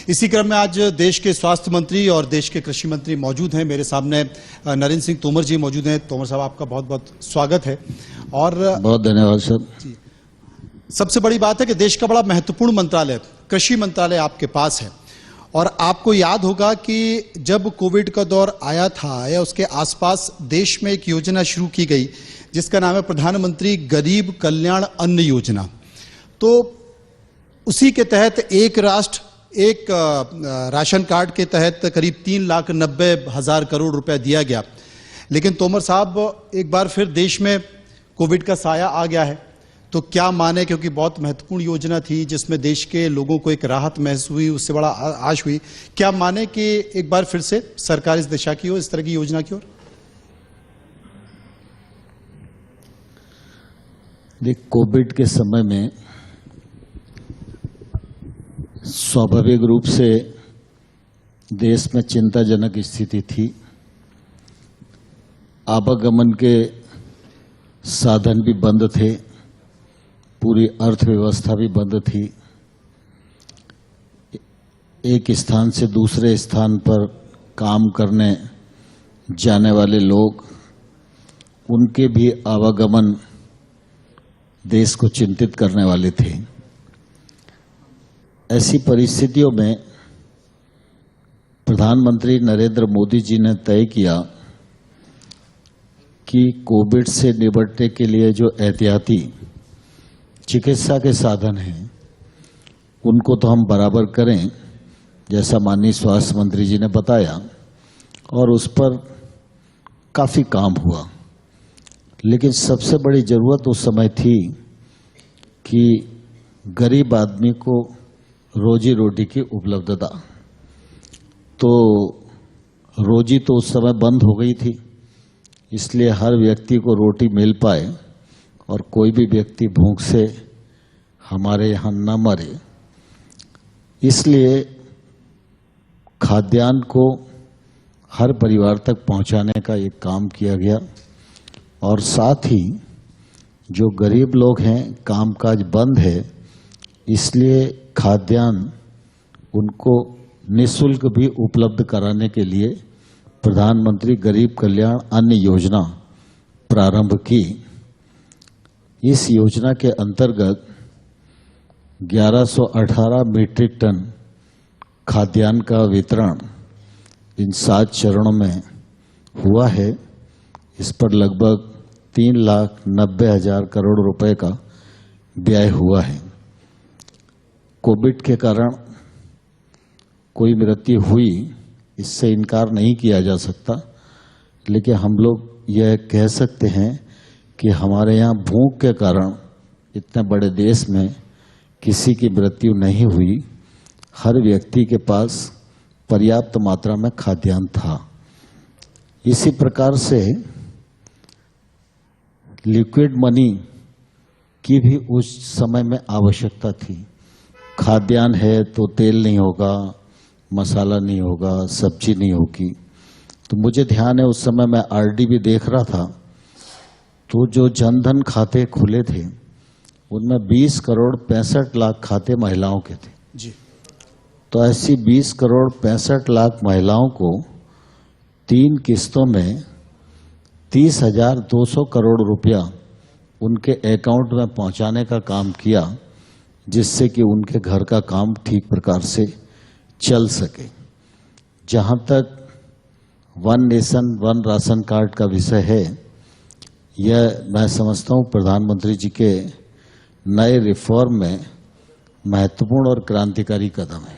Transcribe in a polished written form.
इसी क्रम में आज देश के स्वास्थ्य मंत्री और देश के कृषि मंत्री मौजूद हैं। मेरे सामने नरेंद्र सिंह तोमर जी मौजूद हैं। तोमर साहब, आपका बहुत बहुत स्वागत है। और बहुत धन्यवाद सर। सबसे बड़ी बात है कि देश का बड़ा महत्वपूर्ण मंत्रालय कृषि मंत्रालय आपके पास है। और आपको याद होगा कि जब कोविड का दौर आया था या उसके आसपास देश में एक योजना शुरू की गई जिसका नाम है प्रधानमंत्री गरीब कल्याण अन्न योजना। तो उसी के तहत एक राष्ट्र एक राशन कार्ड के तहत करीब 3,90,000 करोड़ रुपए दिया गया। लेकिन तोमर साहब, एक बार फिर देश में कोविड का साया आ गया है। तो क्या माने, क्योंकि बहुत महत्वपूर्ण योजना थी जिसमें देश के लोगों को एक राहत महसूस हुई, उससे बड़ा आश हुई, क्या माने कि एक बार फिर से सरकार इस दिशा की ओर, इस तरह की योजना की ओर? देख, कोविड के समय में स्वाभाविक रूप से देश में चिंताजनक स्थिति थी। आवागमन के साधन भी बंद थे, पूरी अर्थव्यवस्था भी बंद थी। एक स्थान से दूसरे स्थान पर काम करने जाने वाले लोग, उनके भी आवागमन देश को चिंतित करने वाले थे। ऐसी परिस्थितियों में प्रधानमंत्री नरेंद्र मोदी जी ने तय किया कि कोविड से निपटने के लिए जो एहतियाती चिकित्सा के साधन हैं उनको तो हम बराबर करें, जैसा माननीय स्वास्थ्य मंत्री जी ने बताया, और उस पर काफ़ी काम हुआ। लेकिन सबसे बड़ी ज़रूरत उस समय थी कि गरीब आदमी को रोजी रोटी की उपलब्धता। तो रोजी तो उस समय बंद हो गई थी, इसलिए हर व्यक्ति को रोटी मिल पाए और कोई भी व्यक्ति भूख से हमारे यहाँ न मरे, इसलिए खाद्यान्न को हर परिवार तक पहुँचाने का एक काम किया गया। और साथ ही जो गरीब लोग हैं, कामकाज बंद है, इसलिए खाद्यान्न उनको निःशुल्क भी उपलब्ध कराने के लिए प्रधानमंत्री गरीब कल्याण अन्न योजना प्रारंभ की। इस योजना के अंतर्गत 1118 मीट्रिक टन खाद्यान्न का वितरण इन 7 चरणों में हुआ है। इस पर लगभग 3,90,000 करोड़ रुपए का व्यय हुआ है। कोविड के कारण कोई मृत्यु हुई, इससे इनकार नहीं किया जा सकता, लेकिन हम लोग यह कह सकते हैं कि हमारे यहाँ भूख के कारण इतने बड़े देश में किसी की मृत्यु नहीं हुई। हर व्यक्ति के पास पर्याप्त मात्रा में खाद्यान्न था। इसी प्रकार से लिक्विड मनी की भी उस समय में आवश्यकता थी। खाद्यान्न है तो तेल नहीं होगा, मसाला नहीं होगा, सब्जी नहीं होगी। तो मुझे ध्यान है उस समय मैं आरडी भी देख रहा था, तो जो जनधन खाते खुले थे उनमें 20 करोड़ 65 लाख खाते महिलाओं के थे जी। तो ऐसी 20 करोड़ 65 लाख महिलाओं को 3 किस्तों में 30,200 करोड़ रुपया उनके अकाउंट में पहुंचाने का काम किया, जिससे कि उनके घर का काम ठीक प्रकार से चल सके। जहां तक one nation one ration card का विषय है, यह मैं समझता हूं प्रधानमंत्री जी के नए रिफॉर्म में महत्वपूर्ण और क्रांतिकारी कदम है।